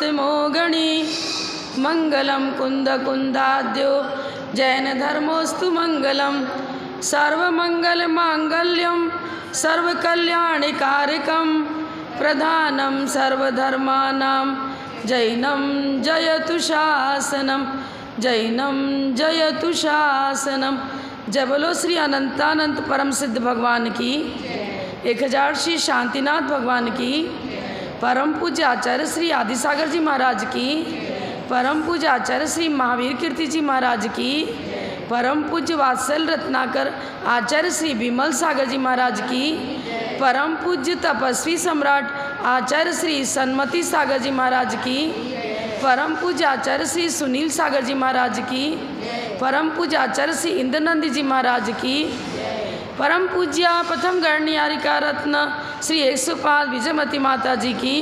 नमस्तमो गणी मंगलम कुंद कुंदाद्यो जैन धर्मोस्तु मंगलम सर्वमंगल मांगल्यम सर्वकल्याणिकारकम प्रधानम सर्वधर्मानां जैनम जयतु शासनम जैनम जयतु शासनम। जय बोलो श्री अनंतानंत परम सिद्ध भगवान की, 1000 श्री शांतिनाथ भगवान की, परम पूज्य आचार्य श्री आदिसागर जी महाराज की, परम पूज्य आचार्य श्री महावीर कीर्ति जी महाराज की, परम पूज्य वात्सल रत्नाकर आचार्य श्री विमल सागर जी महाराज की, परम पूज्य तपस्वी सम्राट आचार्य श्री सन्मति सागर जी महाराज की, परम पूज्य आचार्य श्री सुनील सागर जी महाराज की, परम पूज्य आचार्य श्री इंद्रनंदी जी महाराज की, परम पूज्य प्रथम गणनियारिका रत्न श्री 105 विजयमती माता जी की,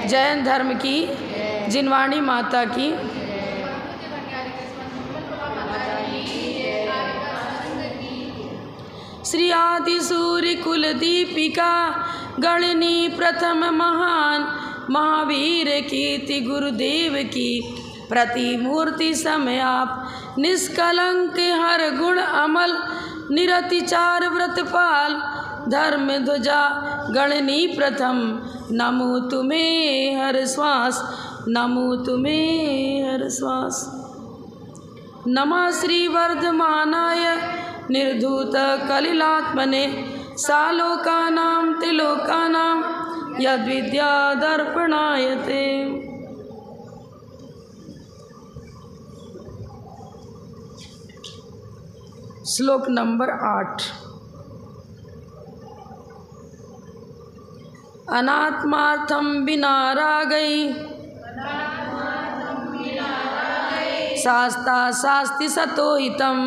जैन धर्म की जिनवाणी माता की, श्री आदि सूर्य कुल दीपिका गणनी प्रथम महान महावीर कीर्ति गुरुदेव की प्रतिमूर्ति समय आप निष्कलंक हर गुण अमल निरतिचार व्रतपाल धर्म ध्वजा गणनी प्रथम नमो तुम्हें हर श्वास नमो तुम्हें हर श्वास। नमः श्री वर्धमानाय निर्धूत कलिलात्मने सालोकानां त्रिलोकानां यद्विद्या दर्पणायते। श्लोक नंबर 8। अनात्मार्थम बिना रागै शास्ता शास्ति सतोहितम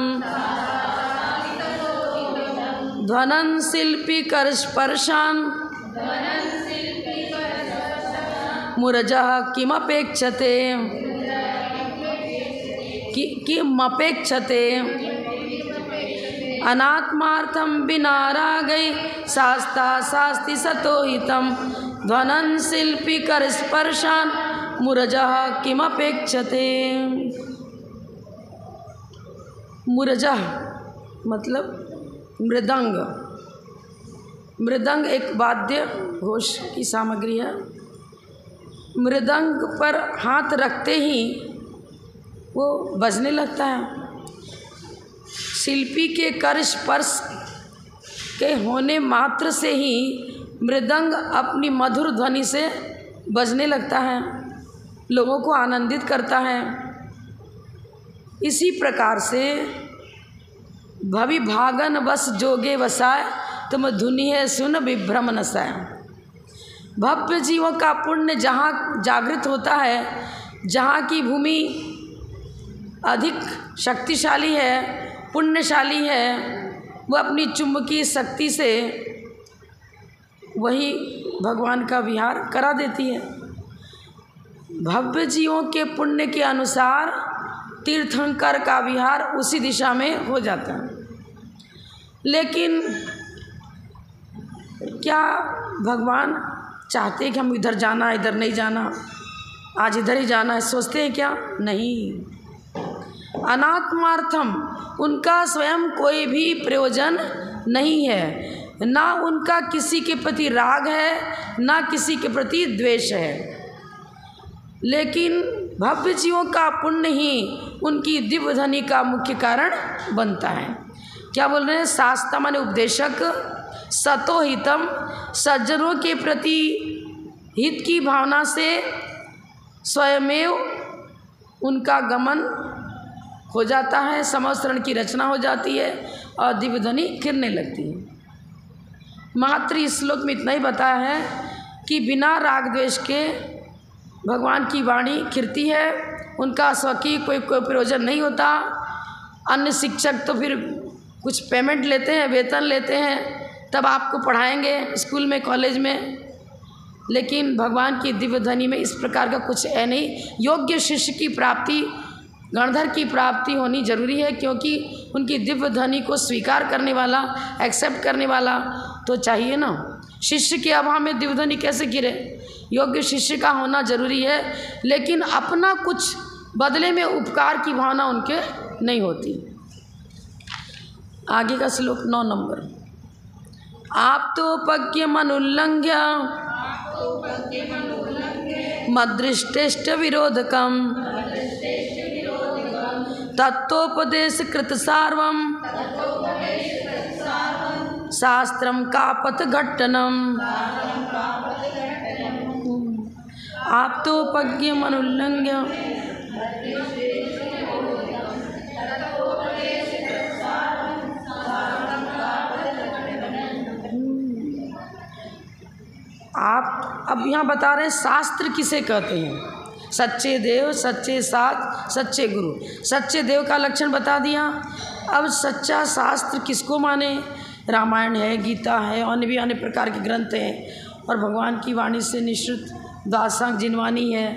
ध्वनन शिल्पी कर स्पर्शान मुरजः किमपेक्षते किमपेक्षते। अनात्मार्थम बिना रागै शास्ता शास्ति सतोहितम ध्वनन शिल्पी कर स्पर्शान मुरजः किमपेक्षते। मुरजः मतलब मृदंग। मृदंग एक वाद्य घोष की सामग्री है। मृदंग पर हाथ रखते ही वो बजने लगता है। शिल्पी के कर स्पर्श के होने मात्र से ही मृदंग अपनी मधुर ध्वनि से बजने लगता है, लोगों को आनंदित करता है। इसी प्रकार से भवि भागन बस जोगे वसाय तुम धुनि है सुन विभ्रम नसाय। भव्य जीवों का पुण्य जहाँ जागृत होता है, जहाँ की भूमि अधिक शक्तिशाली है, पुण्यशाली है, वह अपनी चुंबकीय शक्ति से वही भगवान का विहार करा देती है। भव्य जीवों के पुण्य के अनुसार तीर्थंकर का विहार उसी दिशा में हो जाता है। लेकिन क्या भगवान चाहते हैं कि हम इधर जाना, इधर नहीं जाना, आज इधर ही जाना है, सोचते हैं क्या? नहीं। अनात्मार्थम, उनका स्वयं कोई भी प्रयोजन नहीं है, ना उनका किसी के प्रति राग है, ना किसी के प्रति द्वेष है। लेकिन भव्य जीवों का पुण्य ही उनकी दिव्य ध्वनि का मुख्य कारण बनता है। क्या बोल रहे हैं? शास्त्र माने उपदेशक, सतोहितम, सज्जनों के प्रति हित की भावना से स्वयमेव उनका गमन हो जाता है, समस्तरण की रचना हो जाती है और दिव्य ध्वनि खिलने लगती है। मात्र इस श्लोक में इतना ही बताया है कि बिना राग द्वेष के भगवान की वाणी खिलती है, उनका स्वकीय कोई प्रयोजन नहीं होता। अन्य शिक्षक तो फिर कुछ पेमेंट लेते हैं, वेतन लेते हैं, तब आपको पढ़ाएंगे स्कूल में, कॉलेज में। लेकिन भगवान की दिव्य ध्वनि में इस प्रकार का कुछ है नहीं। योग्य शिष्य की प्राप्ति, गणधर की प्राप्ति होनी जरूरी है, क्योंकि उनकी दिव्य ध्वनि को स्वीकार करने वाला, एक्सेप्ट करने वाला तो चाहिए ना। शिष्य के अभाव में दिव्यध्वनि कैसे गिरे? योग्य शिष्य का होना जरूरी है, लेकिन अपना कुछ बदले में उपकार की भावना उनके नहीं होती। आगे का श्लोक 9 नंबर। आप तो पज्ञ मन उल्लंघ्य मदृष्टेष्ट विरोधकम तत्वोपदेश कृत सार्वम शास्त्रम कापत घट्टनम। आप तो पज्ञ मन उल्लंघ्य आप अब यहाँ बता रहे हैं शास्त्र किसे कहते हैं। सच्चे देव, सच्चे साथ, सच्चे गुरु। सच्चे देव का लक्षण बता दिया। अब सच्चा शास्त्र किसको माने? रामायण है, गीता है, अन्य भी अन्य प्रकार के ग्रंथ हैं और भगवान की वाणी से निश्चित दासांग जिनवानी है।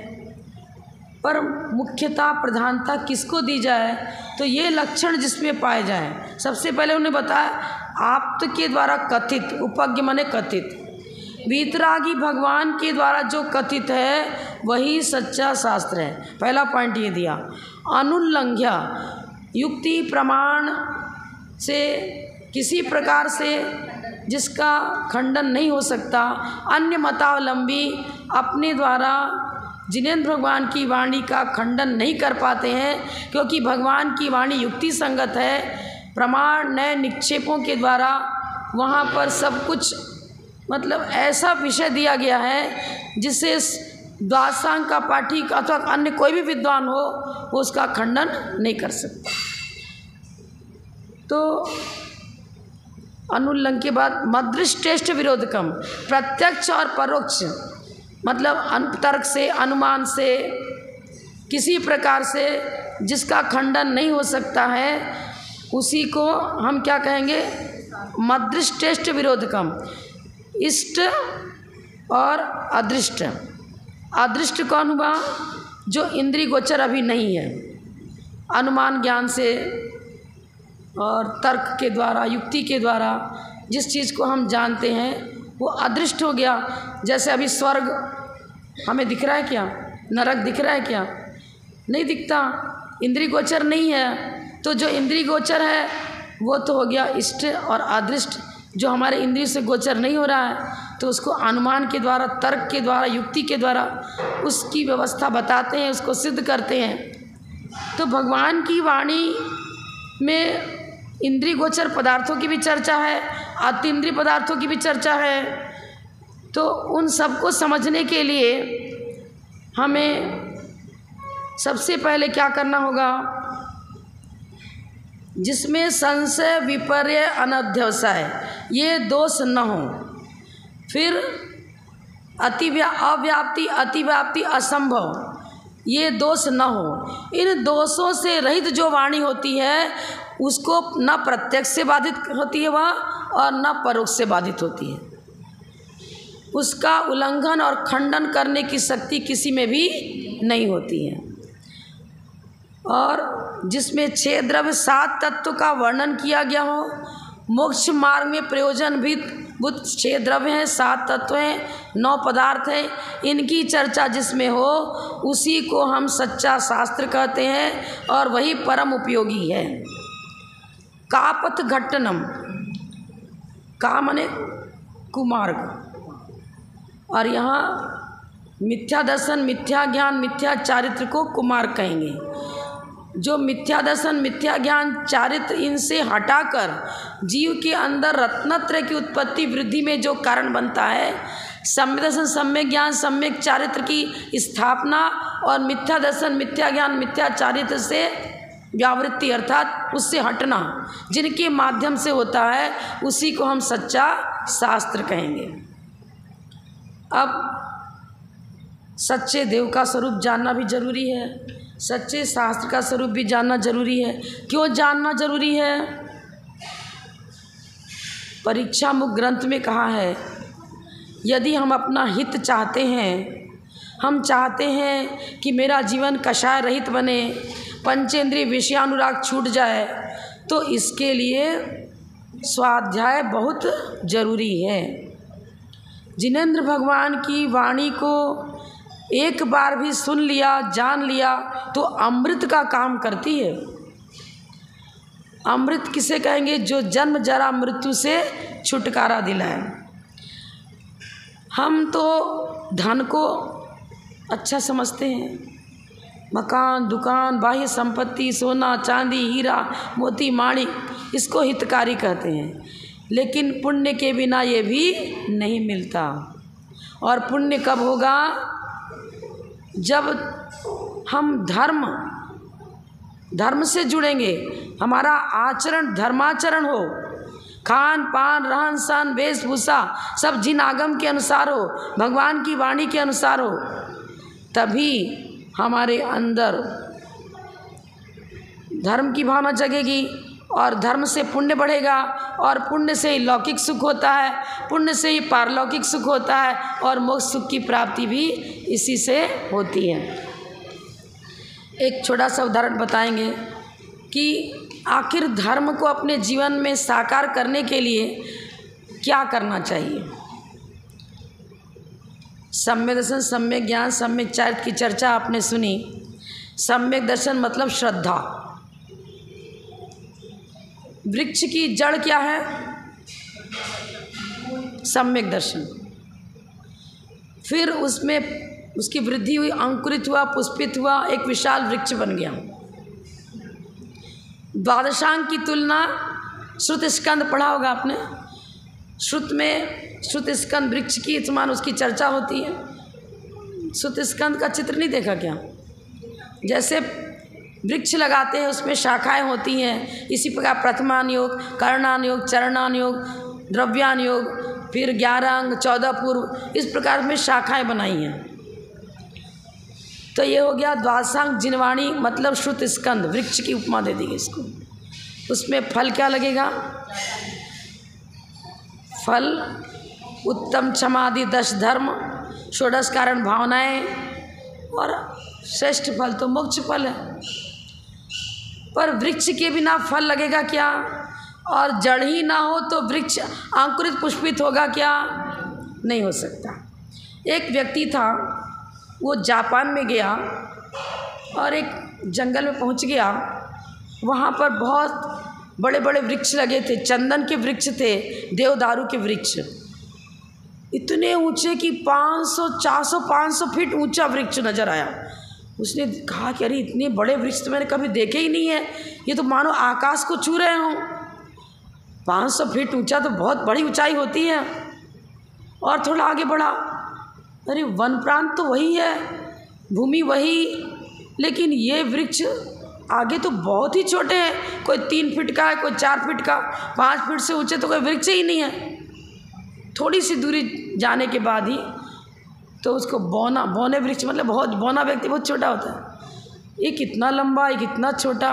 पर मुख्यता प्रधानता किसको दी जाए? तो ये लक्षण जिसमें पाए जाए। सबसे पहले उन्हें बताया आप्त के द्वारा कथित, उपज्ञ माने कथित, वीतरागी भगवान के द्वारा जो कथित है वही सच्चा शास्त्र है। पहला पॉइंट ये दिया। अनुल्लंघ्य, युक्ति प्रमाण से किसी प्रकार से जिसका खंडन नहीं हो सकता, अन्य मतावलंबी अपने द्वारा जिनेंद्र भगवान की वाणी का खंडन नहीं कर पाते हैं, क्योंकि भगवान की वाणी युक्ति संगत है। प्रमाण नए निक्षेपों के द्वारा वहाँ पर सब कुछ मतलब ऐसा विषय दिया गया है जिससे द्वादशांग का पाठी अथवा अन्य कोई भी विद्वान हो वो उसका खंडन नहीं कर सकता। तो अनुल्लंघन के बाद मदृष्टेष्ट विरोधकम, प्रत्यक्ष और परोक्ष मतलब तर्क से, अनुमान से, किसी प्रकार से जिसका खंडन नहीं हो सकता है उसी को हम क्या कहेंगे? मदृष्टेष्ट विरोधकम। इष्ट और अदृष्ट। अदृष्ट कौन हुआ? जो इंद्रिय गोचर अभी नहीं है, अनुमान ज्ञान से और तर्क के द्वारा, युक्ति के द्वारा जिस चीज़ को हम जानते हैं वो अदृष्ट हो गया। जैसे अभी स्वर्ग हमें दिख रहा है क्या? नरक दिख रहा है क्या? नहीं दिखता, इंद्रिय गोचर नहीं है। तो जो इंद्रिय गोचर है वो तो हो गया इष्ट और अदृष्ट। जो हमारे इंद्रिय से गोचर नहीं हो रहा है तो उसको अनुमान के द्वारा, तर्क के द्वारा, युक्ति के द्वारा उसकी व्यवस्था बताते हैं, उसको सिद्ध करते हैं। तो भगवान की वाणी में इंद्रिय गोचर पदार्थों की भी चर्चा है, अतीन्द्रिय पदार्थों की भी चर्चा है। तो उन सबको समझने के लिए हमें सबसे पहले क्या करना होगा? जिसमें संशय, विपर्य, अनध्यवसाय ये दोष न हो, फिर अव्याप्ति, अतिव्याप्ति, असंभव ये दोष न हो। इन दोषों से रहित जो वाणी होती है उसको न प्रत्यक्ष से बाधित होती है वह और न परोक्ष से बाधित होती है। उसका उल्लंघन और खंडन करने की शक्ति किसी में भी नहीं होती है। और जिसमें 6 द्रव्य 7 तत्व का वर्णन किया गया हो, मोक्ष मार्ग में प्रयोजन भी 6 द्रव्य हैं, 7 तत्व हैं, 9 पदार्थ हैं, इनकी चर्चा जिसमें हो उसी को हम सच्चा शास्त्र कहते हैं और वही परम उपयोगी है। कापथ घट्टनम, का माने कुमार्ग, और यहाँ मिथ्या दर्शन, मिथ्या ज्ञान, मिथ्या चारित्र को कुमार्ग कहेंगे। जो मिथ्या दर्शन, मिथ्या ज्ञान, चारित्र इनसे हटाकर जीव के अंदर रत्नत्रय की उत्पत्ति वृद्धि में जो कारण बनता है, सम्यक दर्शन, सम्यक ज्ञान, सम्यक चारित्र की स्थापना और मिथ्या दर्शन, मिथ्या ज्ञान, मिथ्या चारित्र से व्यावृत्ति अर्थात उससे हटना जिनके माध्यम से होता है उसी को हम सच्चा शास्त्र कहेंगे। अब सच्चे देव का स्वरूप जानना भी जरूरी है, सच्चे शास्त्र का स्वरूप भी जानना जरूरी है। क्यों जानना जरूरी है? परीक्षा मुख ग्रंथ में कहा है, यदि हम अपना हित चाहते हैं, हम चाहते हैं कि मेरा जीवन कषाय रहित बने, पंचेंद्रिय विषयानुराग छूट जाए, तो इसके लिए स्वाध्याय बहुत जरूरी है। जिनेंद्र भगवान की वाणी को एक बार भी सुन लिया, जान लिया तो अमृत का काम करती है। अमृत किसे कहेंगे? जो जन्म जरा मृत्यु से छुटकारा दिलाए। हम तो धन को अच्छा समझते हैं, मकान, दुकान, बाह्य संपत्ति, सोना, चांदी, हीरा, मोती, माणिक, इसको हितकारी कहते हैं। लेकिन पुण्य के बिना ये भी नहीं मिलता। और पुण्य कब होगा? जब हम धर्म से जुड़ेंगे, हमारा आचरण धर्माचरण हो, खान पान, रहन सहन, वेशभूषा सब जिन आगम के अनुसार हो, भगवान की वाणी के अनुसार हो, तभी हमारे अंदर धर्म की भावना जगेगी और धर्म से पुण्य बढ़ेगा और पुण्य से ही लौकिक सुख होता है, पुण्य से ही पारलौकिक सुख होता है और मोक्ष सुख की प्राप्ति भी इसी से होती है। एक छोटा सा उदाहरण बताएंगे कि आखिर धर्म को अपने जीवन में साकार करने के लिए क्या करना चाहिए। सम्यक दर्शन, सम्यक ज्ञान, सम्यक चरित्र की चर्चा आपने सुनी। सम्यक दर्शन मतलब श्रद्धा। वृक्ष की जड़ क्या है? सम्यक दर्शन। फिर उसमें उसकी वृद्धि हुई, अंकुरित हुआ, पुष्पित हुआ, एक विशाल वृक्ष बन गया। द्वादशांग की तुलना श्रुत स्कंद पढ़ा होगा आपने। श्रुत में श्रुत स्कंद वृक्ष की समान उसकी चर्चा होती है। श्रुत स्कंद का चित्र नहीं देखा क्या? जैसे वृक्ष लगाते हैं उसमें शाखाएं होती हैं, इसी प्रकार प्रथमान योग, कर्णान योग, चरणान योग, द्रव्यान योग, फिर 11 अंग, 14 पूर्व, इस प्रकार में शाखाएं बनाई हैं। तो ये हो गया द्वादशांग जिनवाणी मतलब श्रुत स्कंद, वृक्ष की उपमा दे दी इसको। उसमें फल क्या लगेगा? फल उत्तम क्षमादि 10 धर्म, षोडश कारण भावनाएं और श्रेष्ठ फल तो मोक्ष फल है। पर वृक्ष के बिना फल लगेगा क्या? और जड़ ही ना हो तो वृक्ष अंकुरित पुष्पित होगा क्या? नहीं हो सकता। एक व्यक्ति था, वो जापान में गया और एक जंगल में पहुंच गया। वहाँ पर बहुत बड़े बड़े वृक्ष लगे थे, चंदन के वृक्ष थे, देवदारू के वृक्ष, इतने ऊंचे कि 500, 400, 500 फीट ऊंचा वृक्ष नज़र आया। उसने कहा कि अरे इतने बड़े वृक्ष तो मैंने कभी देखे ही नहीं है, ये तो मानो आकाश को छू रहे हों। 500 फीट ऊंचा तो बहुत बड़ी ऊंचाई होती है। और थोड़ा आगे बढ़ा, अरे वन प्रांत तो वही है, भूमि वही, लेकिन ये वृक्ष आगे तो बहुत ही छोटे हैं, कोई 3 फीट का है, कोई 4 फीट का, 5 फीट से ऊंचे तो कोई वृक्ष ही नहीं है। थोड़ी सी दूरी जाने के बाद ही तो उसको बौने वृक्ष मतलब बहुत बौना व्यक्ति बहुत छोटा होता है। ये कितना लंबा, ये कितना छोटा,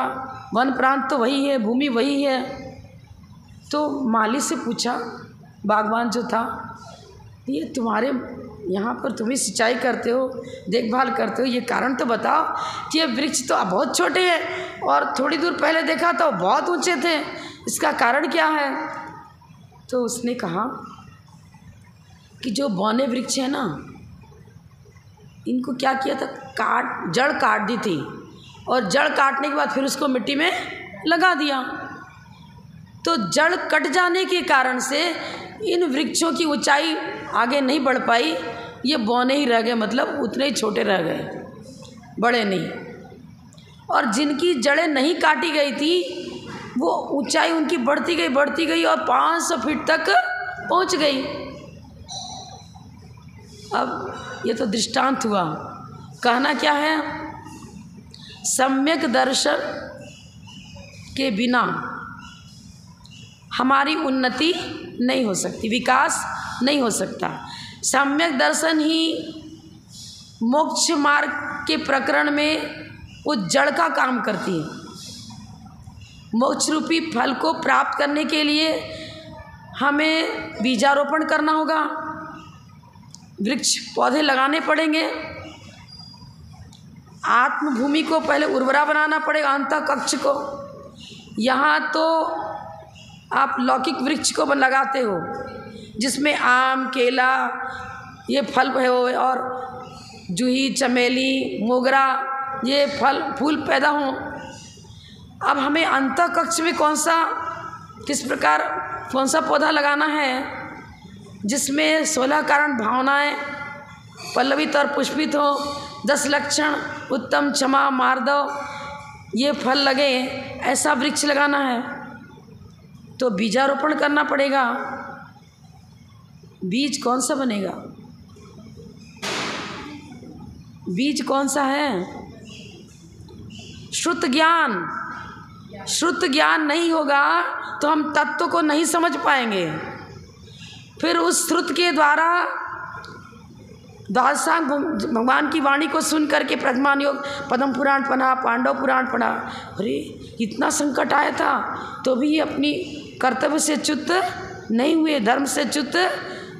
वन प्रांत तो वही है, भूमि वही है। तो माली से पूछा, बागवान जो था, ये तुम्हारे यहाँ पर तुम्हें सिंचाई करते हो, देखभाल करते हो, ये कारण तो बताओ कि ये वृक्ष तो बहुत छोटे हैं और थोड़ी दूर पहले देखा तो बहुत ऊंचे थे, इसका कारण क्या है? तो उसने कहा कि जो बौने वृक्ष है ना, इनको क्या किया था, जड़ काट दी थी और जड़ काटने के बाद फिर उसको मिट्टी में लगा दिया। तो जड़ कट जाने के कारण से इन वृक्षों की ऊंचाई आगे नहीं बढ़ पाई, ये बौने ही रह गए, मतलब उतने ही छोटे रह गए, बड़े नहीं। और जिनकी जड़ें नहीं काटी गई थी वो ऊंचाई उनकी बढ़ती गई और 500 फीट तक पहुंच गई। अब ये तो दृष्टांत हुआ, कहना क्या है? सम्यक दर्शन के बिना हमारी उन्नति नहीं हो सकती, विकास नहीं हो सकता। सम्यक दर्शन ही मोक्ष मार्ग के प्रकरण में वो जड़ का काम करती है। मोक्ष रूपी फल को प्राप्त करने के लिए हमें बीजारोपण करना होगा, वृक्ष पौधे लगाने पड़ेंगे, आत्मभूमि को पहले उर्वरा बनाना पड़ेगा, अंतः कक्ष को। यहाँ तो आप लौकिक वृक्ष को लगाते हो, जिसमें आम, केला ये फल है और जूही, चमेली, मोगरा ये फूल पैदा हों। अब हमें अंतः कक्ष में किस प्रकार कौन सा पौधा लगाना है जिसमें 16 कारण भावनाएं पल्लवित और पुष्पित हो, 10 लक्षण उत्तम, क्षमा, मार्दव ये फल लगे, ऐसा वृक्ष लगाना है तो बीजारोपण करना पड़ेगा। बीज कौन सा बनेगा? बीज कौन सा है? श्रुत ज्ञान। श्रुत ज्ञान नहीं होगा तो हम तत्व को नहीं समझ पाएंगे। फिर उस श्रुत के द्वारा द्वादशांग भगवान की वाणी को सुन करके प्रज्ञान योग, पद्म पुराण पढ़ा, पांडव पुराण पढ़ा, अरे इतना संकट आया था तो भी अपनी कर्तव्य से च्युत नहीं हुए, धर्म से च्युत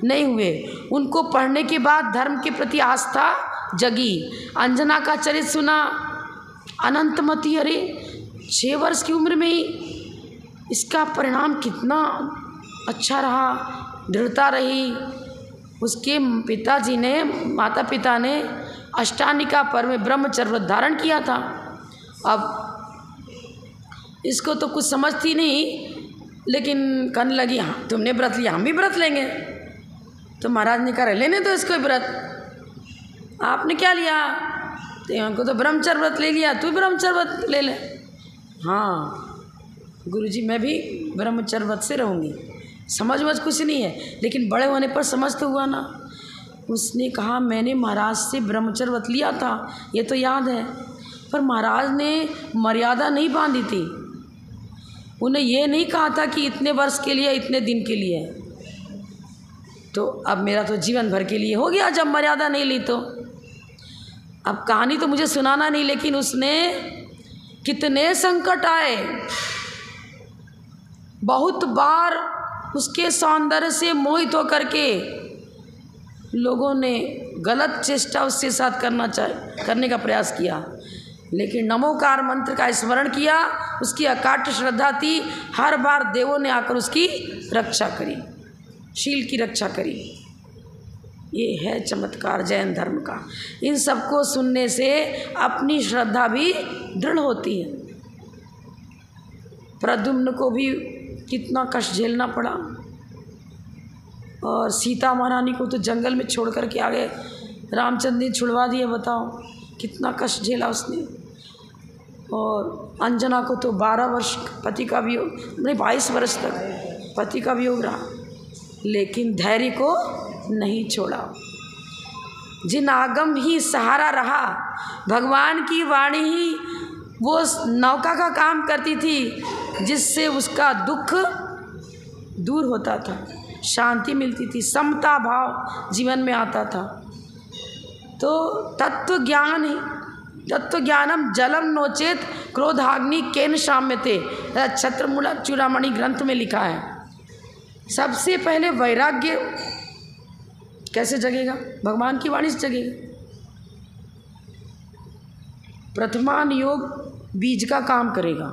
नहीं हुए। उनको पढ़ने के बाद धर्म के प्रति आस्था जगी। अंजना का चरित्र सुना, अनंतमती, अरे 6 वर्ष की उम्र में ही इसका परिणाम कितना अच्छा रहा, दृढ़ता रही। उसके पिताजी ने, माता पिता ने अष्टानिका पर्व में ब्रह्मचर्य व्रत धारण किया था। अब इसको तो कुछ समझती नहीं, लेकिन कहने लगी हाँ तुमने व्रत लिया हम भी व्रत लेंगे। तो महाराज ने कहा लेने दो इसको व्रत, आपने क्या लिया? तो हमको तो ब्रह्मचर्य व्रत ले लिया, तू ब्रह्मचर्य व्रत ले ले। हाँ गुरुजी मैं भी ब्रह्मचर्य व्रत से रहूँगी। समझ कुछ नहीं है, लेकिन बड़े होने पर समझ तो हुआ ना। उसने कहा मैंने महाराज से ब्रह्मचर्य व्रत लिया था, ये तो याद है, पर महाराज ने मर्यादा नहीं बांधी थी। उन्हें ये नहीं कहा था कि इतने वर्ष के लिए, इतने दिन के लिए। तो अब मेरा तो जीवन भर के लिए हो गया जब मर्यादा नहीं ली। तो अब कहानी तो मुझे सुनाना नहीं, लेकिन उसने कितने संकट आए, बहुत बार उसके सौंदर्य से मोहित होकर के लोगों ने गलत चेष्टा उसके साथ करने का प्रयास किया, लेकिन नमोकार मंत्र का स्मरण किया, उसकी अकाट्य श्रद्धा थी। हर बार देवों ने आकर उसकी रक्षा करी, शील की रक्षा करी। ये है चमत्कार जैन धर्म का। इन सबको सुनने से अपनी श्रद्धा भी दृढ़ होती है। प्रद्युम्न को भी कितना कष्ट झेलना पड़ा, और सीता महारानी को तो जंगल में छोड़ कर के आ गए, रामचंद्र ने छुड़वा दिए। बताओ कितना कष्ट झेला उसने। और अंजना को तो 12 वर्ष पति का वियोग, नहीं 22 वर्ष तक पति का वियोग रहा, लेकिन धैर्य को नहीं छोड़ा। जिन आगम ही सहारा रहा, भगवान की वाणी ही वो नौका का काम करती थी, जिससे उसका दुख दूर होता था, शांति मिलती थी, समता भाव जीवन में आता था। तो तत्व ज्ञानम जलम नोचेत क्रोधाग्नि केन शाम्यते, छत्रमूल चूड़ामणि ग्रंथ में लिखा है। सबसे पहले वैराग्य कैसे जगेगा? भगवान की वाणी से जगेगा। प्रथमान योग बीज का काम करेगा।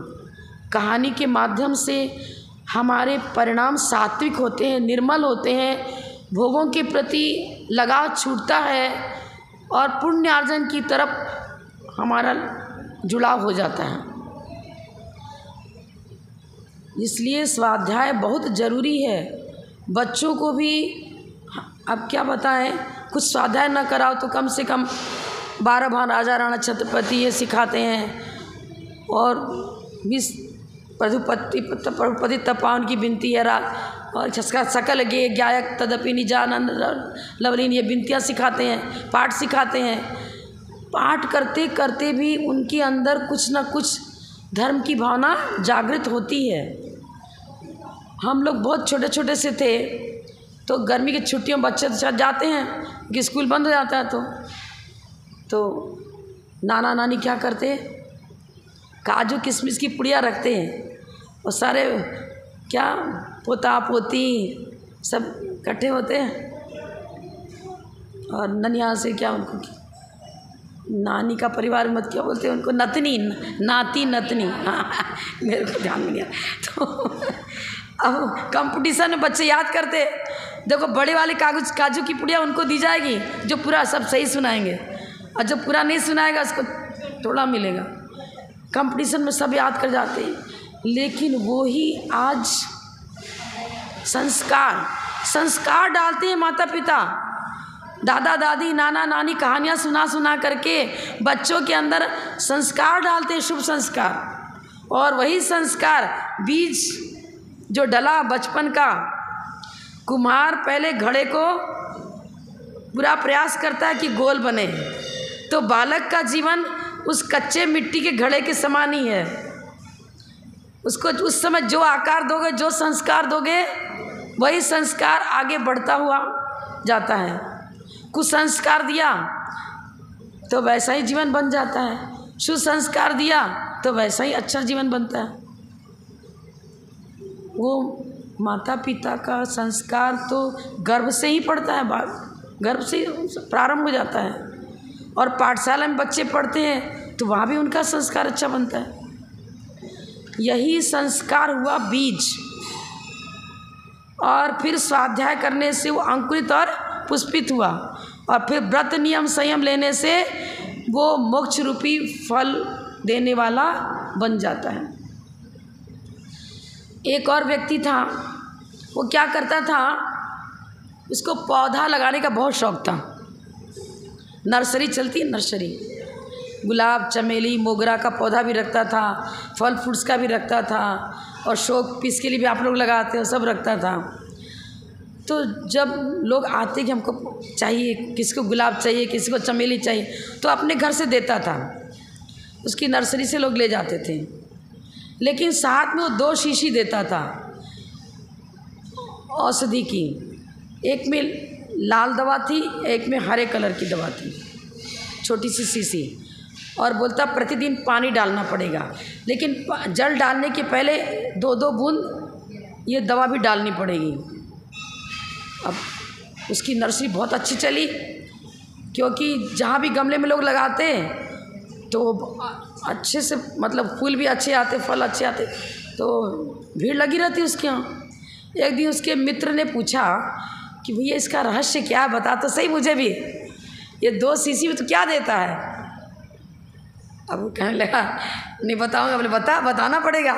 कहानी के माध्यम से हमारे परिणाम सात्विक होते हैं, निर्मल होते हैं, भोगों के प्रति लगाव छूटता है और पुण्यार्जन की तरफ हमारा जुड़ाव हो जाता है। इसलिए स्वाध्याय बहुत ज़रूरी है। बच्चों को भी अब क्या बताएं, कुछ स्वाध्याय न कराओ तो कम से कम 12 भान राजा राणा छत्रपति ये सिखाते हैं, और 20 प्रभुपति तपावन की बिनती है रात, और सकल गे गायक तदपि निजानंद लवलीन ये बिनतियाँ सिखाते हैं, पाठ सिखाते हैं। पाठ करते करते भी उनके अंदर कुछ न कुछ धर्म की भावना जागृत होती है। हम लोग बहुत छोटे छोटे से थे तो गर्मी की छुट्टियों में बच्चे साथ जाते हैं कि स्कूल बंद हो जाता है, तो नाना नानी क्या करते हैं, काजू किशमिश की पुड़िया रखते हैं, और सारे क्या पोता पोती सब इकट्ठे होते हैं, और ननिया से क्या उनको नानी का परिवार मत क्या बोलते हैं उनको, नतनी, नाती नतनी, हाँ मेरे को ध्यान में नहीं आया। तो अब कंपटीशन में बच्चे याद करते देखो बड़े वाले काजू की पुड़िया उनको दी जाएगी जो पूरा सब सही सुनाएंगे, और जो पूरा नहीं सुनाएगा उसको थोड़ा मिलेगा। कंपटीशन में सब याद कर जाते हैं, लेकिन वो ही आज संस्कार डालते हैं माता पिता, दादा दादी, नाना नानी कहानियाँ सुना करके बच्चों के अंदर संस्कार डालते हैं, शुभ संस्कार। और वही संस्कार बीज जो डला बचपन का, कुम्हार पहले घड़े को पूरा प्रयास करता है कि गोल बने, तो बालक का जीवन उस कच्चे मिट्टी के घड़े के समान ही है। उसको उस समय जो आकार दोगे, जो संस्कार दोगे, वही संस्कार आगे बढ़ता हुआ जाता है। कुछ संस्कार दिया तो वैसा ही जीवन बन जाता है, सुसंस्कार दिया तो वैसा ही अच्छा जीवन बनता है। वो माता पिता का संस्कार तो गर्भ से ही पड़ता है, गर्भ से ही प्रारंभ हो जाता है। और पाठशाला में बच्चे पढ़ते हैं तो वहाँ भी उनका संस्कार अच्छा बनता है। यही संस्कार हुआ बीज, और फिर स्वाध्याय करने से वो अंकुरित और पुष्पित हुआ, और फिर व्रत नियम संयम लेने से वो मोक्ष रूपी फल देने वाला बन जाता है। एक और व्यक्ति था, वो क्या करता था, उसको पौधा लगाने का बहुत शौक़ था। नर्सरी चलती है, नर्सरी, गुलाब, चमेली, मोगरा का पौधा भी रखता था, फल फ्रूट्स का भी रखता था, और शो पीस के लिए भी आप लोग लगाते हो, सब रखता था। तो जब लोग आते कि हमको चाहिए, किसी को गुलाब चाहिए, किसी को चमेली चाहिए, तो अपने घर से देता था, उसकी नर्सरी से लोग ले जाते थे। लेकिन साथ में वो 2 शीशी देता था औषधि की, एक में लाल दवा थी, एक में हरे कलर की दवा थी, छोटी सी शीशी, और बोलता प्रतिदिन पानी डालना पड़ेगा, लेकिन जल डालने के पहले 2-2 बूंद ये दवा भी डालनी पड़ेगी। अब उसकी नर्सरी बहुत अच्छी चली, क्योंकि जहाँ भी गमले में लोग लगाते तो अच्छे से, मतलब फूल भी अच्छे आते, फल अच्छे आते, तो भीड़ लगी रहती उसके यहाँ। एक दिन उसके मित्र ने पूछा कि भैया इसका रहस्य क्या है, बता तो सही मुझे भी, ये 2 शीशी में तो क्या देता है। अब वो कहने लगा नहीं बताऊँगा। बोले बताना पड़ेगा,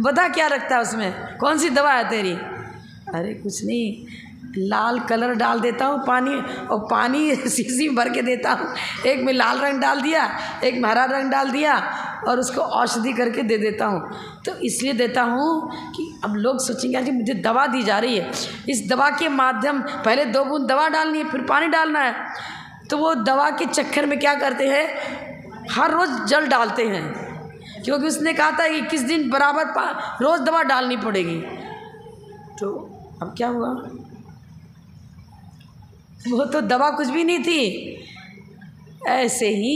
बता क्या रखता है उसमें, कौन सी दवा है तेरी। अरे कुछ नहीं, लाल कलर डाल देता हूँ पानी, और पानी शीशी में भर के देता हूँ, एक में लाल रंग डाल दिया, एक में हरा रंग डाल दिया, और उसको औषधि करके दे देता हूँ। तो इसलिए देता हूँ कि अब लोग सोचेंगे कि मुझे दवा दी जा रही है, इस दवा के माध्यम, पहले 2 बूंद दवा डालनी है, फिर पानी डालना है। तो वो दवा के चक्कर में क्या करते हैं, हर रोज़ जल डालते हैं, क्योंकि उसने कहा था कि किस दिन बराबर रोज़ दवा डालनी पड़ेगी। तो अब क्या हुआ, वो तो दवा कुछ भी नहीं थी। ऐसे ही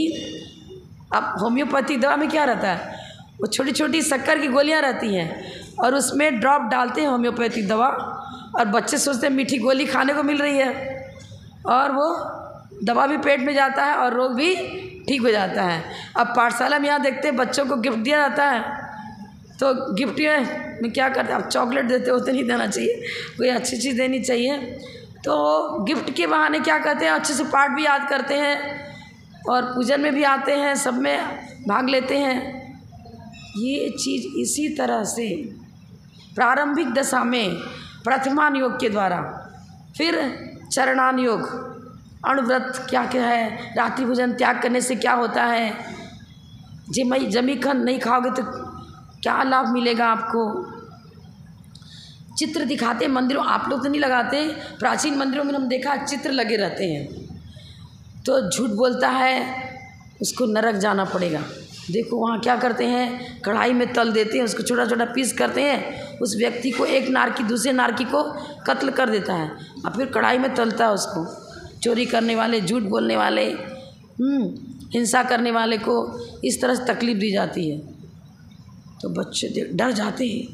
अब होम्योपैथिक दवा में क्या रहता है, वो छोटी छोटी शक्कर की गोलियां रहती हैं, और उसमें ड्रॉप डालते हैं होम्योपैथिक दवा, और बच्चे सोचते हैं मीठी गोली खाने को मिल रही है, और वो दवा भी पेट में जाता है और रोग भी ठीक हो जाता है। अब पाठशाला में यहाँ देखते हैं बच्चों को गिफ्ट दिया जाता है, तो गिफ्ट में क्या करते हैं, अब चॉकलेट देते हो तो नहीं देना चाहिए, कोई अच्छी चीज़ देनी चाहिए। तो गिफ्ट के बहाने क्या करते हैं, अच्छे से पाठ भी याद करते हैं, और पूजन में भी आते हैं, सब में भाग लेते हैं। ये चीज़ इसी तरह से प्रारंभिक दशा में प्रथमान योग के द्वारा, फिर चरणान योग, अणुव्रत क्या क्या है, रात्रि भोजन त्याग करने से क्या होता है, जमीखंड नहीं खाओगे तो क्या लाभ मिलेगा आपको। चित्र दिखाते मंदिरों, आप लोग तो नहीं लगाते, प्राचीन मंदिरों में हम देखा चित्र लगे रहते हैं। तो झूठ बोलता है उसको नरक जाना पड़ेगा। देखो वहाँ क्या करते हैं, कढ़ाई में तल देते हैं, उसको छोटा छोटा पीस करते हैं, उस व्यक्ति को, एक नारकी दूसरे नारकी को कत्ल कर देता है, और फिर कढ़ाई में तलता है उसको। चोरी करने वाले, झूठ बोलने वाले, हिंसा करने वाले को इस तरह से तकलीफ़ दी जाती है। तो बच्चे डर जाते हैं,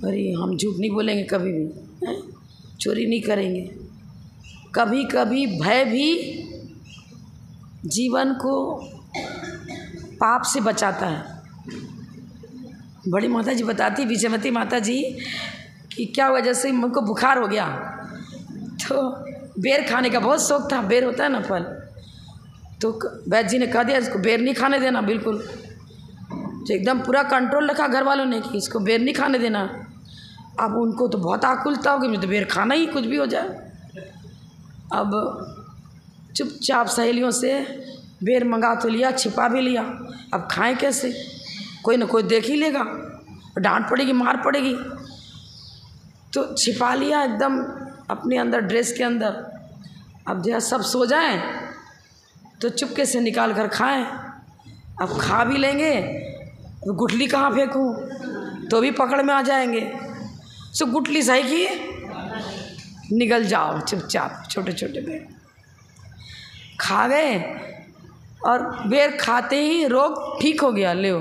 अरे हम झूठ नहीं बोलेंगे कभी भी, चोरी नहीं करेंगे। कभी कभी भय भी जीवन को पाप से बचाता है। बड़ी माता जी बताती, विजयमती माता जी, कि क्या हुआ, जैसे उनको बुखार हो गया तो बेर खाने का बहुत शौक था, बेर होता है ना फल। तो वैद्य जी ने कह दिया इसको बेर नहीं खाने देना, बिल्कुल। तो एकदम पूरा कंट्रोल रखा घर वालों ने कि इसको बेर नहीं खाने देना। अब उनको तो बहुत आकुलता होगी, मुझे तो बेर खाना ही, कुछ भी हो जाए। अब चुपचाप सहेलियों से बेर मंगा तो लिया, छिपा भी लिया। अब खाएं कैसे, कोई ना कोई देख ही लेगा, डांट पड़ेगी, मार पड़ेगी। तो छिपा लिया एकदम अपने अंदर, ड्रेस के अंदर। अब जब सब सो जाएं तो चुपके से निकाल कर खाएं। अब खा भी लेंगे तो गुठली कहाँ फेंकूं, तो भी पकड़ में आ जाएंगे। सो गुठली सही की निगल जाओ चुपचाप, छोटे छोटे बेर खा गए। और बेर खाते ही रोग ठीक हो गया। ले,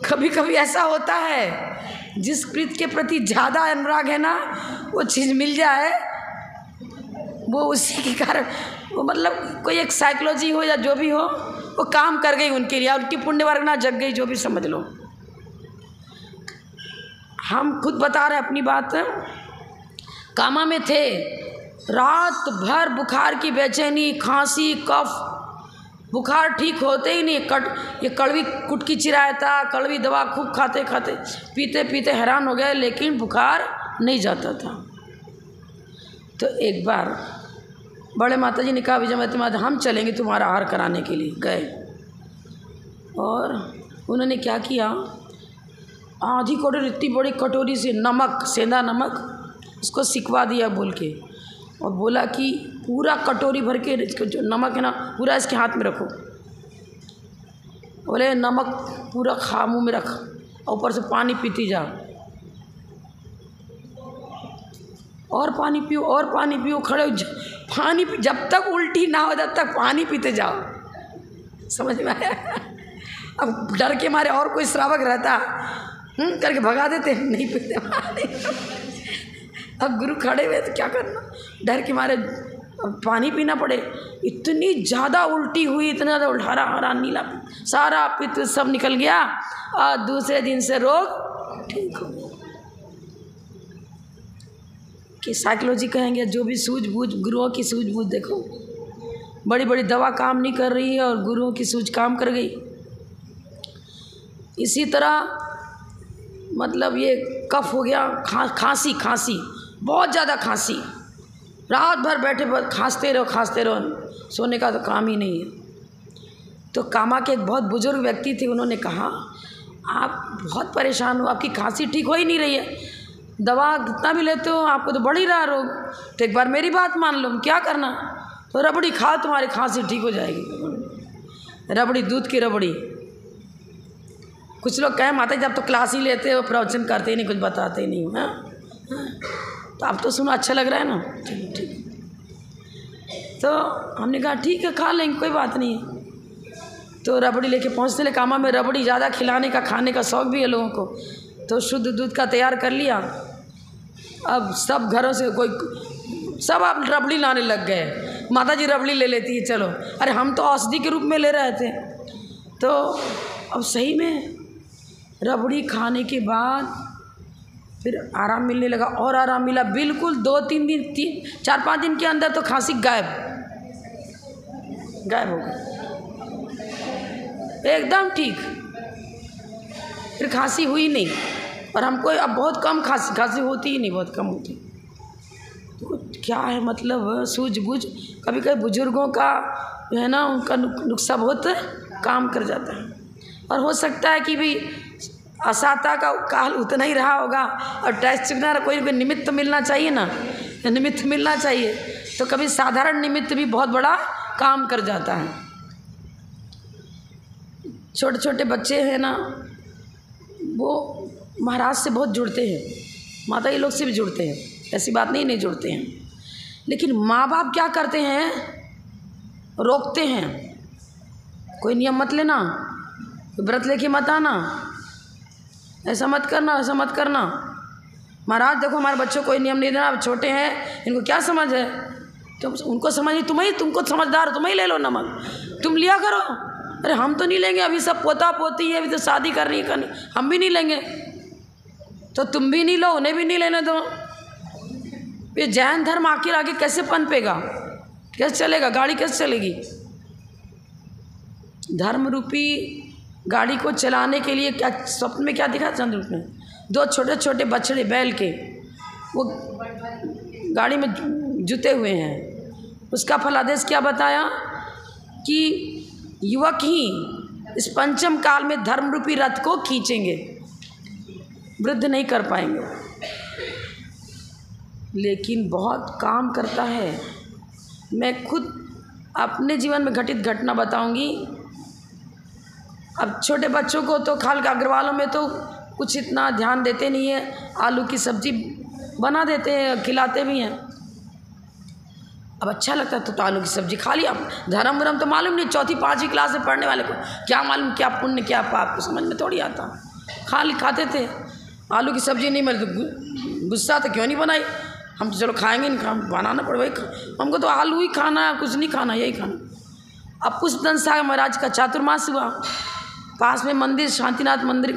कभी कभी ऐसा होता है जिस प्रीत के प्रति ज़्यादा अनुराग है ना, वो चीज़ मिल जाए, वो उसी के कारण, वो मतलब कोई एक साइकोलॉजी हो या जो भी हो, वो काम कर गई उनके लिए, उनकी पुण्य वर्गना जग गई, जो भी समझ लो। हम खुद बता रहे हैं अपनी बात। कामा में थे, रात भर बुखार की बेचैनी, खांसी, कफ, बुखार ठीक होते ही नहीं। ये कड़वी कुटकी चिरायता, कड़वी दवा खूब खाते खाते, पीते पीते हैरान हो गए, लेकिन बुखार नहीं जाता था। तो एक बार बड़े माता जी ने कहा विजयमती माता हम चलेंगे तुम्हारा आहार कराने के लिए। गए और उन्होंने क्या किया, आधी कटोरी, इतनी बड़ी कटोरी से नमक, सेंधा नमक, उसको सिकवा दिया बोल के, और बोला कि पूरा कटोरी भर के जो नमक है ना पूरा इसके हाथ में रखो। बोले नमक पूरा खा, मुँह में रख, ऊपर से पानी पीती जा, और पानी पियो, और पानी पियो, खड़े पानी जब तक उल्टी ना हो तब तक पानी पीते जाओ। समझ में आया? अब डर के मारे और कोई श्रावक रहता करके भगा देते, नहीं पीते पानी। अब गुरु खड़े हुए तो क्या करना, डर के मारे पानी पीना पड़े। इतनी ज़्यादा उल्टी हुई, इतना ज़्यादा उल्टा, हरा नीला सारा पित्त सब निकल गया, और दूसरे दिन से रोग ठीक हो गया। कि साइकोलॉजी कहेंगे, जो भी सूझबूझ, गुरुओं की सूझबूझ देखो, बड़ी बड़ी दवा काम नहीं कर रही है और गुरुओं की सूझ काम कर गई। इसी तरह मतलब ये कफ हो गया, खांसी, खांसी बहुत ज़्यादा खांसी, रात भर बैठे खांसते रहो, सोने का तो काम ही नहीं है। तो कामा के एक बहुत बुजुर्ग व्यक्ति थे, उन्होंने कहा आप बहुत परेशान हो, आपकी खांसी ठीक हो ही नहीं रही है, दवा कितना भी लेते हो आपको तो बढ़ ही रहा रोग, तो एक बार मेरी बात मान लो, क्या करना, तो रबड़ी खाओ, तुम्हारी खांसी ठीक हो जाएगी। रबड़ी, दूध की रबड़ी। कुछ लोग कहें माता जी आप तो क्लास ही लेते हो, प्रवचन करते ही नहीं, कुछ बताते ही नहीं हो। हाँ, तो आप तो सुनो अच्छा लग रहा है ना, चलो ठीक। तो हमने कहा ठीक है खा लेंगे, कोई बात नहीं है। तो रबड़ी लेके पहुँचने लगे। कामा में रबड़ी ज़्यादा खिलाने का, खाने का शौक़ भी है लोगों को, तो शुद्ध दूध का तैयार कर लिया। अब सब घरों से कोई, सब आप रबड़ी लाने लग गए, माता जी रबड़ी ले लेती है, चलो। अरे हम तो औषधि के रूप में ले रहे थे। तो अब सही में रबड़ी खाने के बाद फिर आराम मिलने लगा, और आराम मिला, बिल्कुल 2-3 दिन, 4-5 दिन के अंदर तो खांसी गायब हो गई, एकदम ठीक। फिर खांसी हुई नहीं, और हमको अब बहुत कम खांसी होती ही नहीं, बहुत कम होती। तो क्या है मतलब सूझबूझ, कभी कभी बुजुर्गों का जो है ना, उनका नुस्खा बहुत काम कर जाता है। और हो सकता है कि भी असाता का काल उतना ही रहा होगा, और टेस्ट चुकना, कोई निमित्त तो मिलना चाहिए ना, निमित्त मिलना चाहिए। तो कभी साधारण निमित्त भी बहुत बड़ा काम कर जाता है। छोटे छोटे बच्चे हैं ना, वो महाराज से बहुत जुड़ते हैं, माता जी लोग से भी जुड़ते हैं, ऐसी बात नहीं जुड़ते हैं। लेकिन माँ बाप क्या करते हैं, रोकते हैं, कोई नियम मत लेना, व्रत लेके मत आना, ऐसा मत करना, ऐसा मत करना। महाराज देखो हमारे बच्चों को कोई नियम नहीं देना, अब छोटे हैं, इनको क्या समझ है, तो उनको समझ, तुमको समझदार, तुम ही ले लो नमक, तुम लिया करो। अरे हम तो नहीं लेंगे, अभी सब पोता पोती है, अभी तो शादी करनी, हम भी नहीं लेंगे, तो तुम भी नहीं लो, उन्हें भी नहीं लेने दो। ये जैन धर्म आखिर आगे कैसे पनपेगा, कैसे चलेगा, गाड़ी कैसे चलेगी? धर्म रूपी गाड़ी को चलाने के लिए क्या स्वप्न में क्या दिखा चंद्रगुप्त ने? 2 छोटे छोटे बछड़े बैल के वो गाड़ी में जुते हुए हैं। उसका फलादेश क्या बताया कि युवक ही इस पंचम काल में धर्म रूपी रथ को खींचेंगे, वृद्ध नहीं कर पाएंगे। लेकिन बहुत काम करता है। मैं खुद अपने जीवन में घटित घटना बताऊंगी। अब छोटे बच्चों को तो खाल का अग्रवालों में तो कुछ इतना ध्यान देते नहीं है, आलू की सब्जी बना देते हैं, खिलाते भी हैं। अब अच्छा लगता है तो आलू की सब्जी खा लिया। धर्म वरम तो मालूम नहीं, 4वीं 5वीं क्लास में पढ़ने वाले को क्या मालूम क्या पुण्य क्या पाप, को समझ में थोड़ी आता। खाते थे। आलू की सब्जी नहीं मिली तो गुस्सा तो क्यों नहीं बनाई, हम तो चलो खाएंगे नहीं, बनाना पड़े भाई, हमको तो आलू ही खाना है, कुछ नहीं खाना, यही खाना। अब पुष्पदंत साहब महाराज का चातुर्मास हुआ, पास में मंदिर, शांतिनाथ मंदिर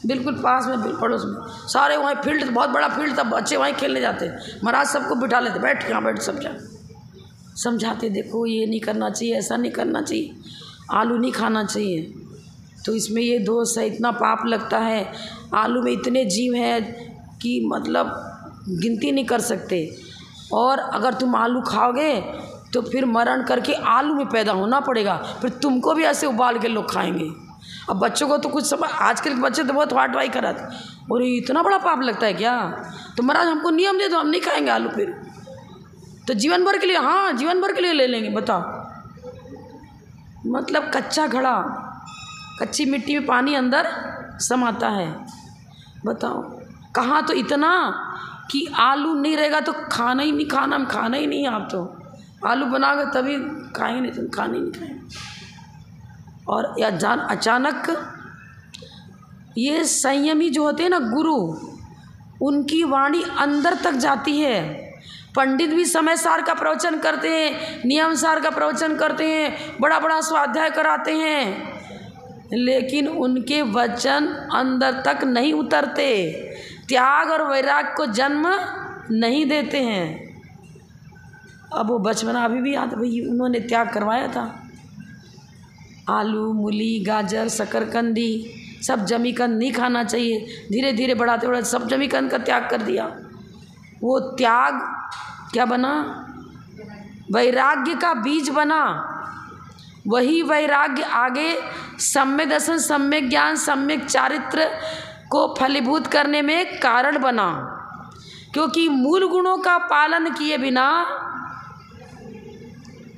बिल्कुल पास में, पड़ोस में सारे वहीं फील्ड, बहुत बड़ा फील्ड था, बच्चे वहीं खेलने जाते। महाराज सबको बिठा लेते, बैठ यहाँ बैठ, समझाते देखो ये नहीं करना चाहिए, ऐसा नहीं करना चाहिए, आलू नहीं खाना चाहिए। तो इसमें ये दोष है, इतना पाप लगता है, आलू में इतने जीव हैं कि मतलब गिनती नहीं कर सकते। और अगर तुम आलू खाओगे तो फिर मरण करके आलू में पैदा होना पड़ेगा, फिर तुमको भी ऐसे उबाल के लोग खाएंगे। अब बच्चों को तो कुछ समझ, आजकल के बच्चे तो बहुत वाई कराते, और इतना बड़ा पाप लगता है क्या? तो महाराज हमको नियम दे दो, हम नहीं खाएंगे आलू। फिर तो जीवन भर के लिए, हाँ जीवन भर के लिए ले लेंगे। बताओ, मतलब कच्चा घड़ा, कच्ची मिट्टी में पानी अंदर समाता है। बताओ कहाँ तो इतना कि आलू नहीं रहेगा तो खाना ही नहीं, खाना ही नहीं। आप तो आलू बनाओगे तभी खाएंगे, नहीं तो खाना ही नहीं खाएंगे। और या अचानक ये संयमी जो होते हैं ना गुरु, उनकी वाणी अंदर तक जाती है। पंडित भी समय सार का प्रवचन करते हैं, नियम सार का प्रवचन करते हैं, बड़ा बड़ा स्वाध्याय कराते हैं, लेकिन उनके वचन अंदर तक नहीं उतरते, त्याग और वैराग को जन्म नहीं देते हैं। अब वो बचपना अभी भी याद, भाई उन्होंने त्याग करवाया था। आलू, मूली, गाजर, शकरकंदी, सब जमीकंद नहीं खाना चाहिए। धीरे धीरे बढ़ाते बढ़ाते सब जमीकंद का त्याग कर दिया। वो त्याग क्या बना? वैराग्य का बीज बना। वही वैराग्य आगे सम्यक दर्शन, सम्यक ज्ञान, सम्यक चारित्र को फलीभूत करने में कारण बना। क्योंकि मूल गुणों का पालन किए बिना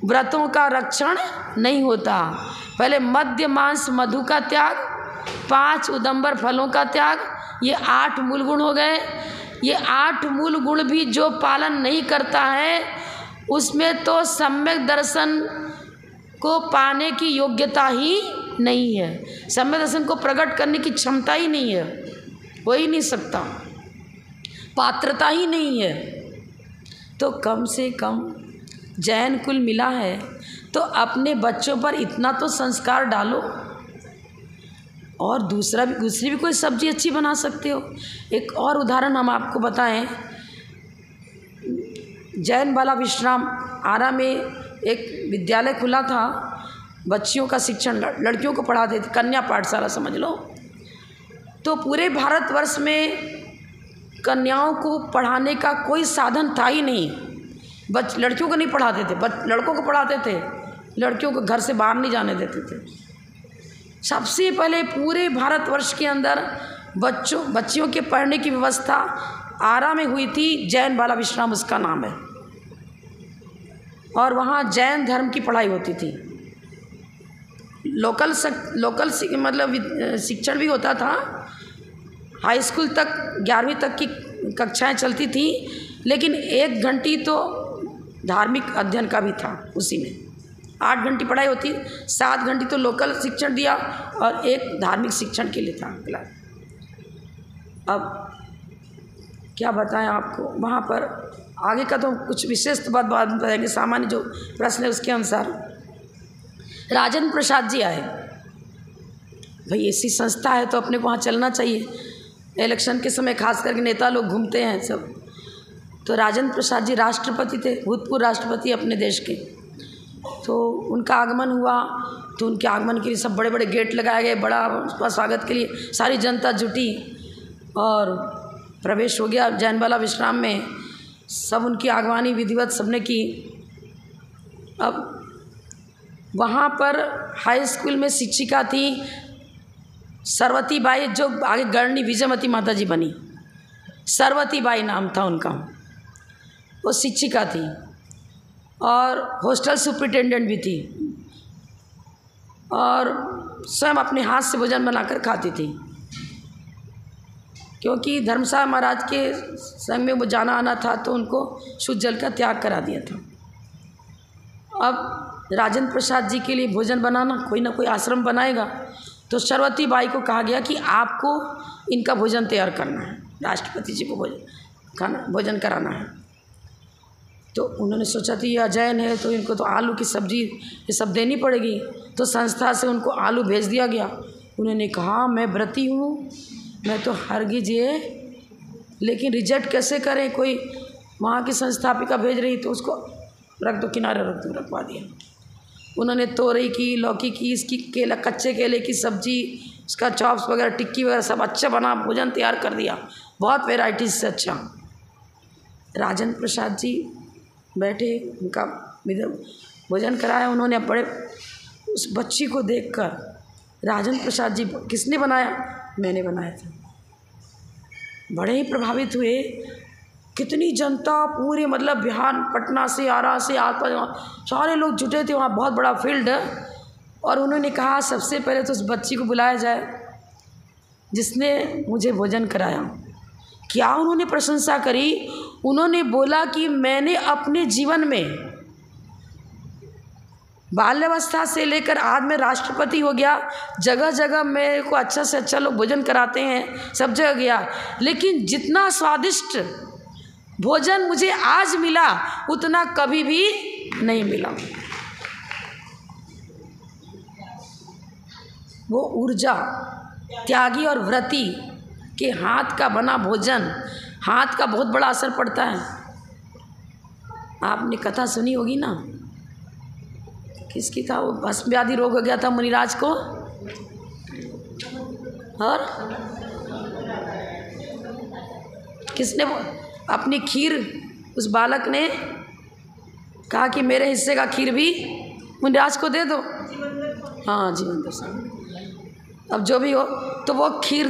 व्रतों का रक्षण नहीं होता। पहले मद्य, मांस, मधु का त्याग, 5 उदंबर फलों का त्याग, ये 8 मूल गुण हो गए। ये 8 मूल गुण भी जो पालन नहीं करता है, उसमें तो सम्यक दर्शन को पाने की योग्यता ही नहीं है। सम्यक दर्शन को प्रकट करने की क्षमता ही नहीं है, हो ही नहीं सकता, पात्रता ही नहीं है। तो कम से कम जैन कुल मिला है तो अपने बच्चों पर इतना तो संस्कार डालो। और दूसरी भी कोई सब्जी अच्छी बना सकते हो। एक और उदाहरण हम आपको बताएं, जैन बाला विश्राम आरा में एक विद्यालय खुला था, बच्चियों का शिक्षण, लड़कियों को पढ़ाते थे, कन्या पाठशाला समझ लो। तो पूरे भारतवर्ष में कन्याओं को पढ़ाने का कोई साधन था ही नहीं। लड़कियों को नहीं पढ़ाते थे, लड़कों को पढ़ाते थे, लड़कियों को घर से बाहर नहीं जाने देते थे। सबसे पहले पूरे भारतवर्ष के अंदर बच्चियों के पढ़ने की व्यवस्था आरा में हुई थी। जैन बाला विश्राम उसका नाम है। और वहाँ जैन धर्म की पढ़ाई होती थी। लोकल मतलब शिक्षण भी होता था। हाई स्कूल तक 11वीं तक की कक्षाएं चलती थी, लेकिन 1 घंटी तो धार्मिक अध्ययन का भी था उसी में। 8 घंटी पढ़ाई होती, 7 घंटी तो लोकल शिक्षण दिया और 1 धार्मिक शिक्षण के लिए था क्लास। अब क्या बताएं आपको, वहाँ पर आगे का तो कुछ विशेष बात बाद में बताएंगे, सामान्य जो प्रश्न है उसके अनुसार। राजेंद्र प्रसाद जी आए, भाई ऐसी संस्था है तो अपने को वहाँ चलना चाहिए। इलेक्शन के समय खास करके नेता लोग घूमते हैं सब, तो राजेंद्र प्रसाद जी राष्ट्रपति थे, भूतपूर्व राष्ट्रपति अपने देश के। तो उनका आगमन हुआ, तो उनके आगमन के लिए सब बड़े बड़े गेट लगाए गए, बड़ा उसका स्वागत के लिए सारी जनता जुटी और प्रवेश हो गया जैनबाला विश्राम में। सब उनकी आगवानी विधिवत सबने की। अब वहाँ पर हाई स्कूल में शिक्षिका थी सरवती बाई, जो आगे गढ़नी विजयमती माता जी बनी। सरवती बाई नाम था उनका, वो शिक्षिका थी और हॉस्टल सुपरिटेंडेंट भी थी और स्वयं अपने हाथ से भोजन बनाकर खाती थी, क्योंकि धर्मशाला महाराज के संग में वो जाना आना था तो उनको शुद्ध जल का त्याग करा दिया था। अब राजेंद्र प्रसाद जी के लिए भोजन बनाना, कोई ना कोई आश्रम बनाएगा, तो सरवती बाई को कहा गया कि आपको इनका भोजन तैयार करना है, राष्ट्रपति जी को भोजन कराना है। तो उन्होंने सोचा कि ये अजैन है तो इनको तो आलू की सब्जी ये सब देनी पड़ेगी, तो संस्था से उनको आलू भेज दिया गया। उन्होंने कहा मैं व्रती हूँ, मैं तो हरगिज ये, लेकिन रिजेक्ट कैसे करें, कोई वहाँ की संस्थापिका भेज रही तो उसको रख दो, किनारे रख दो, रखवा दिया। उन्होंने तोरई की, लौकी की, इसकी केला, कच्चे केले की सब्जी, उसका चॉप्स वगैरह, टिक्की वगैरह सब अच्छा बना, भोजन तैयार कर दिया, बहुत वेराइटीज से अच्छा। राजेंद्र प्रसाद जी बैठे, उनका भोजन कराया उन्होंने। बड़े उस बच्ची को देखकर राजेंद्र प्रसाद जी, किसने बनाया? मैंने बनाया था। बड़े ही प्रभावित हुए। कितनी जनता, पूरे मतलब बिहार, पटना से, आरा से, आसपास सारे लोग जुटे थे, वहाँ बहुत बड़ा फील्ड। और उन्होंने कहा सबसे पहले तो उस बच्ची को बुलाया जाए जिसने मुझे भोजन कराया। क्या उन्होंने प्रशंसा करी। उन्होंने बोला कि मैंने अपने जीवन में बाल्यावस्था से लेकर आज मैं राष्ट्रपति हो गया, जगह जगह मेरे को अच्छा से अच्छा लोग भोजन कराते हैं, सब जगह गया, लेकिन जितना स्वादिष्ट भोजन मुझे आज मिला उतना कभी भी नहीं मिला। वो ऊर्जा, त्यागी और व्रती के हाथ का बना भोजन, हाथ का बहुत बड़ा असर पड़ता है। आपने कथा सुनी होगी ना, किसकी था वो, भस्म व्याधि रोग हो गया था मुनिराज को, और किसने अपनी खीर, उस बालक ने कहा कि मेरे हिस्से का खीर भी मुनिराज को दे दो। हाँ, जीवन दर्शन। अब जो भी हो, तो वो खीर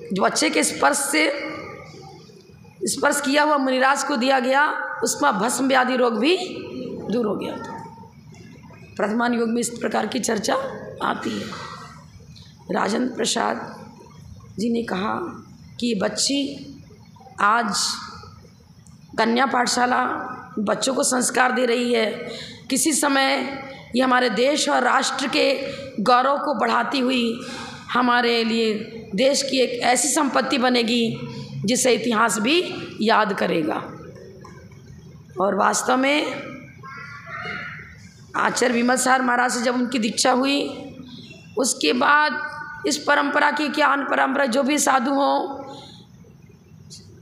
जो बच्चे के स्पर्श किया हुआ मुनिराज को दिया गया, उसमें भस्म व्याधि रोग भी दूर हो गया था। प्रथमान योग में इस प्रकार की चर्चा आती है। राजेंद्र प्रसाद जी ने कहा कि बच्ची आज कन्या पाठशाला बच्चों को संस्कार दे रही है, किसी समय ये हमारे देश और राष्ट्र के गौरव को बढ़ाती हुई हमारे लिए देश की एक ऐसी संपत्ति बनेगी जिसे इतिहास भी याद करेगा। और वास्तव में आचार्य विमल सार महाराज से जब उनकी दीक्षा हुई, उसके बाद इस परंपरा की क्या अन्य परंपरा, जो भी साधु हों,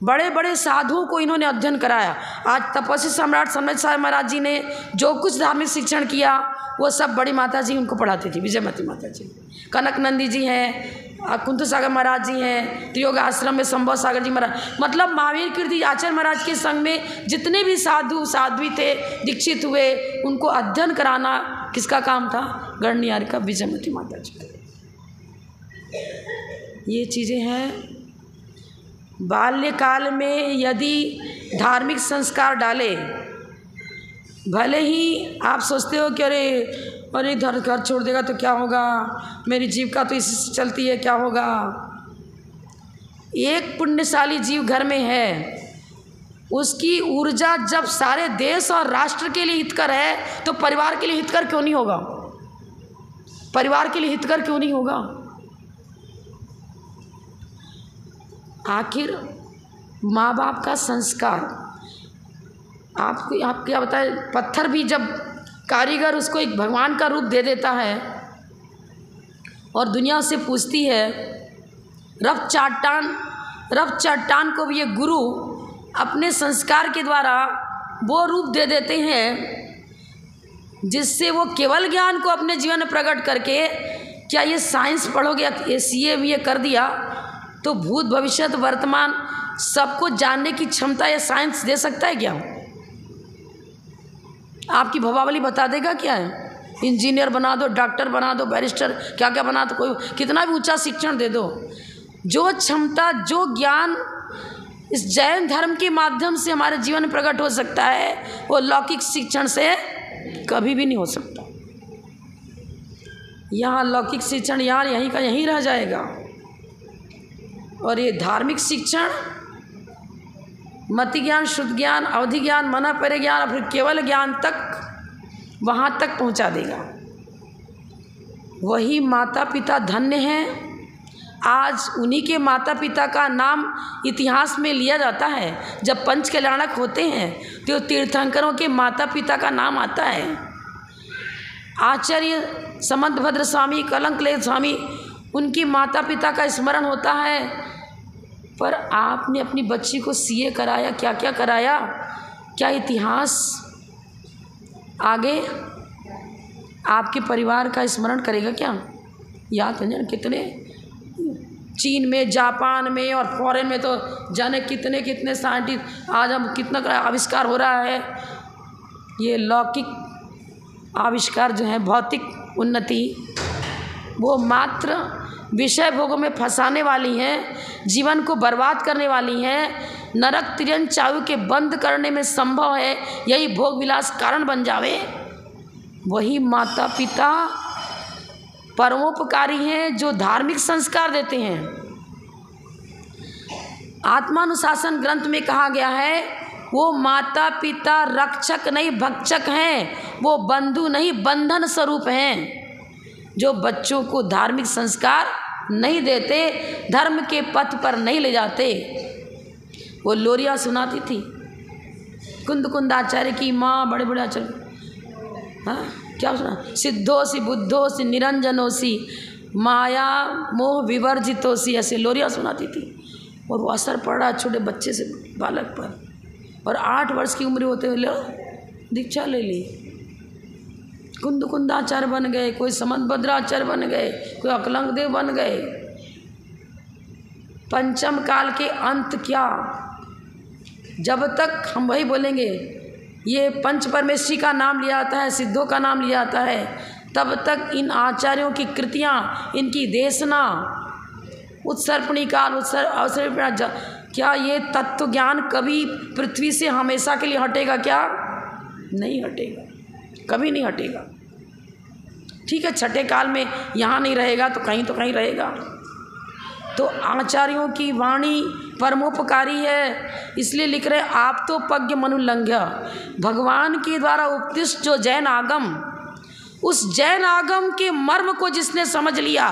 बड़े बड़े साधुओं को इन्होंने अध्ययन कराया। आज तपस्वी सम्राट सम्राट साहब महाराज जी ने जो कुछ धार्मिक शिक्षण किया वो सब बड़ी माता जी उनको पढ़ाती थी, विजयमती माता जी। कनक नंदी जी हैं, कुंतु सागर महाराज जी हैं, त्रियोग आश्रम में संभव सागर जी महाराज, मतलब महावीर कीर्ति आचार्य महाराज के संग में जितने भी साधु साध्वी थे, दीक्षित हुए, उनको अध्ययन कराना किसका काम था? गणनियार का, विजयमती माता जी। ये चीज़ें हैं। बाल्यकाल में यदि धार्मिक संस्कार डाले, भले ही आप सोचते हो कि अरे घर छोड़ देगा तो क्या होगा, मेरी जीविका तो इससे चलती है, क्या होगा। एक पुण्यशाली जीव घर में है, उसकी ऊर्जा जब सारे देश और राष्ट्र के लिए हितकर है तो परिवार के लिए हितकर क्यों नहीं होगा? परिवार के लिए हितकर क्यों नहीं होगा? आखिर माँ बाप का संस्कार, आप क्या बताए, पत्थर भी जब कारीगर उसको एक भगवान का रूप दे देता है और दुनिया उससे पूछती है, रफ चट्टान को भी ये गुरु अपने संस्कार के द्वारा वो रूप दे देते हैं जिससे वो केवल ज्ञान को अपने जीवन में प्रकट करके, क्या ये साइंस पढ़ोगे, ये सीए बीए कर दिया तो भूत भविष्य वर्तमान सबको जानने की क्षमता ये साइंस दे सकता है क्या? आपकी भवावली बता देगा क्या है? इंजीनियर बना दो, डॉक्टर बना दो, बैरिस्टर क्या क्या बना दो, कोई कितना भी ऊंचा शिक्षण दे दो, जो क्षमता जो ज्ञान इस जैन धर्म के माध्यम से हमारे जीवन में प्रकट हो सकता है वो लौकिक शिक्षण से कभी भी नहीं हो सकता। यहाँ लौकिक शिक्षण यहाँ यहीं का यहीं रह जाएगा, और ये धार्मिक शिक्षण मति ज्ञान, शुद्ध ज्ञान, अवधि ज्ञान, मन परे ज्ञान और फिर केवल ज्ञान तक वहाँ तक पहुँचा देगा। वही माता पिता धन्य हैं। आज उन्हीं के माता पिता का नाम इतिहास में लिया जाता है। जब पंच कल्याणक होते हैं तो तीर्थंकरों के माता पिता का नाम आता है। आचार्य समंतभद्र स्वामी, कलंकलेश स्वामी, उनकी माता पिता का स्मरण होता है। पर आपने अपनी बच्ची को सीए कराया, क्या क्या कराया? क्या इतिहास आगे आपके परिवार का स्मरण करेगा क्या? याद है कितने चीन में, जापान में और फॉरेन में तो जाने कितने कितने साइंटिस्ट, आज हम कितना आविष्कार हो रहा है। ये लौकिक आविष्कार जो है, भौतिक उन्नति, वो मात्र विषय भोगों में फंसाने वाली हैं, जीवन को बर्बाद करने वाली हैं। नरक तिर्यन चाहु के बंद करने में संभव है यही भोग विलास कारण बन जावे। वही माता पिता परमोपकारी हैं जो धार्मिक संस्कार देते हैं। आत्मानुशासन ग्रंथ में कहा गया है वो माता पिता रक्षक नहीं भक्षक हैं, वो बंधु नहीं बंधन स्वरूप हैं। जो बच्चों को धार्मिक संस्कार नहीं देते, धर्म के पथ पर नहीं ले जाते। वो लोरिया सुनाती थी कुंद कुंदाचार्य की माँ, बड़े बड़े आचार्य, हाँ क्या सुना? सिद्धोसी बुद्धोसी निरंजनोसी माया मोह विवर्जितोसी, ऐसे लोरिया सुनाती थी। और वो असर पड़ रहा छोटे बच्चे से, बालक पर। और 8 वर्ष की उम्र होते हुए दीक्षा ले ली। कुंद कुंदाचार्य बन गए, कोई समंतभद्राचार्य बन गए, कोई अकलंक देव बन गए। पंचम काल के अंत क्या, जब तक हम वही बोलेंगे ये पंच परमेश्वरी का नाम लिया जाता है, सिद्धों का नाम लिया जाता है, तब तक इन आचार्यों की कृतियाँ, इनकी देशना, उत्सर्पणी काल, अवसर, क्या ये तत्व ज्ञान कभी पृथ्वी से हमेशा के लिए हटेगा क्या? नहीं हटेगा, कभी नहीं हटेगा। ठीक है, छठे काल में यहाँ नहीं रहेगा तो कहीं रहेगा। तो आचार्यों की वाणी परमोपकारी है, इसलिए लिख रहे आप तो पज्ञ मनुलंघ्य। भगवान के द्वारा उपदिष्ट जो जैन आगम, उस जैन आगम के मर्म को जिसने समझ लिया,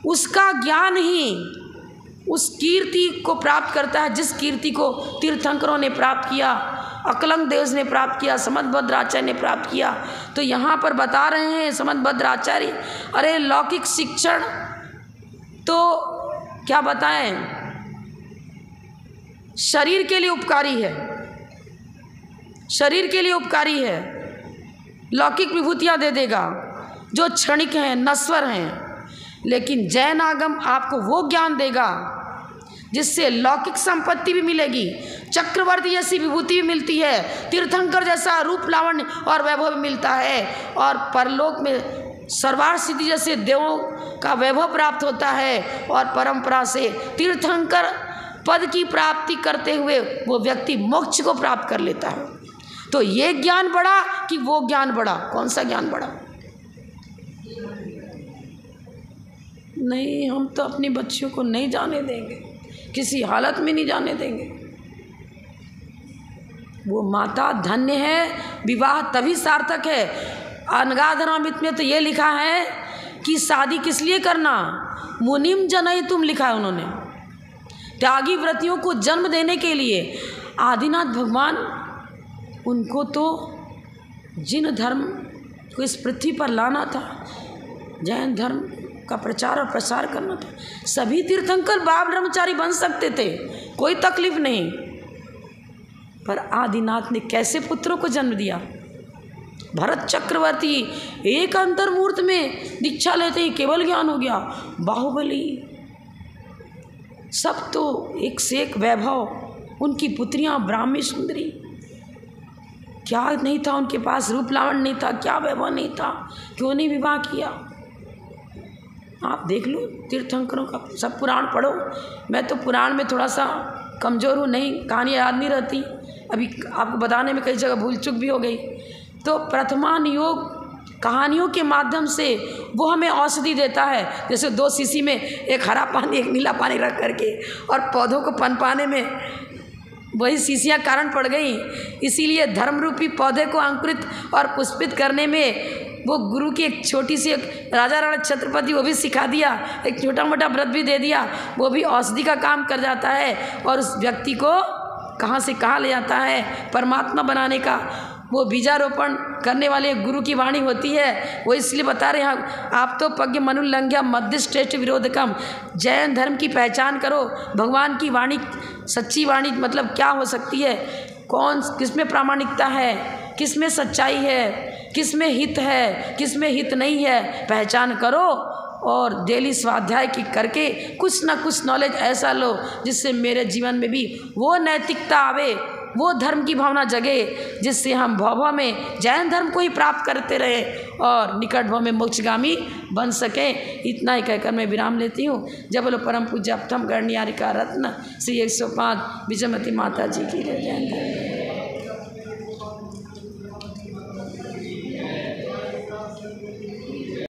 उसका ज्ञान ही उस कीर्ति को प्राप्त करता है जिस कीर्ति को तीर्थंकरों ने प्राप्त किया, अकलंक देव ने प्राप्त किया, समंतभद्राचार्य ने प्राप्त किया। तो यहाँ पर बता रहे हैं समंतभद्राचार्य, अरे लौकिक शिक्षण तो क्या बताएं, शरीर के लिए उपकारी है, शरीर के लिए उपकारी है। लौकिक विभूतियाँ दे देगा जो क्षणिक हैं, नश्वर हैं। लेकिन जैन आगम आपको वो ज्ञान देगा जिससे लौकिक संपत्ति भी मिलेगी, चक्रवर्ती जैसी विभूति भी मिलती है, तीर्थंकर जैसा रूप लावण्य और वैभव भी मिलता है, और परलोक में सर्वार्थ सिद्धि जैसे देवों का वैभव प्राप्त होता है। और परंपरा से तीर्थंकर पद की प्राप्ति करते हुए वो व्यक्ति मोक्ष को प्राप्त कर लेता है। तो ये ज्ञान बड़ा कि वो ज्ञान बड़ा? कौन सा ज्ञान बड़ा? नहीं, हम तो अपनी बच्चियों को नहीं जाने देंगे, किसी हालत में नहीं जाने देंगे। वो माता धन्य है, विवाह तभी सार्थक है। अनगाधरामृत में तो ये लिखा है कि शादी किस लिए करना, मुनिम जनई तुम लिखा है उन्होंने, त्यागी व्रतियों को जन्म देने के लिए। आदिनाथ भगवान, उनको तो जिन धर्म को इस पृथ्वी पर लाना था, जैन धर्म का प्रचार और प्रसार करना था, सभी तीर्थंकर बाल ब्रह्मचारी बन सकते थे, कोई तकलीफ नहीं। पर आदिनाथ ने कैसे पुत्रों को जन्म दिया। भरत चक्रवर्ती एक अंतर्मूर्त में दीक्षा लेते ही केवल ज्ञान हो गया। बाहुबली, सब तो एक से एक वैभव। उनकी पुत्रियां ब्राह्मी सुंदरी, क्या नहीं था उनके पास, रूप लावण्य नहीं था, क्या वैभव नहीं था, क्यों नहीं विवाह किया। आप देख लो तीर्थंकरों का सब पुराण पढ़ो। मैं तो पुराण में थोड़ा सा कमज़ोर हूँ, नहीं कहानी याद नहीं रहती, अभी आपको बताने में कई जगह भूल चूक भी हो गई। तो प्रथमान योग कहानियों के माध्यम से वो हमें औषधि देता है। जैसे 2 शीशी में एक हरा पानी एक नीला पानी रख करके, और पौधों को पनपाने में वही शीशियाँ कारण पड़ गई। इसीलिए धर्म रूपी पौधे को अंकुरित और पुष्पित करने में वो गुरु की एक छोटी सी, एक राजा राणा छत्रपति, वो भी सिखा दिया, एक छोटा मोटा व्रत भी दे दिया, वो भी औषधि का काम कर जाता है और उस व्यक्ति को कहाँ से कहाँ ले जाता है परमात्मा बनाने का। वो बीजारोपण करने वाले गुरु की वाणी होती है। वो इसलिए बता रहे हैं, आप तो पज्ञ मनुलंघ्य मध्य श्रेष्ठ विरोधकम। जैन धर्म की पहचान करो। भगवान की वाणी, सच्ची वाणी मतलब क्या हो सकती है, कौन किसमें प्रामाणिकता है, किसमें सच्चाई है, किसमें हित है, किसमें हित नहीं है, पहचान करो और डेली स्वाध्याय की करके कुछ ना कुछ नॉलेज ऐसा लो जिससे मेरे जीवन में भी वो नैतिकता आवे, वो धर्म की भावना जगे, जिससे हम भव में जैन धर्म को ही प्राप्त करते रहे और निकट भव में मोक्षगामी बन सकें। इतना ही कहकर मैं विराम लेती हूँ। जब बोलो परम पूज्य अप्तम गणनियारिका रत्न श्री 105 विजयमती माता जी की जय।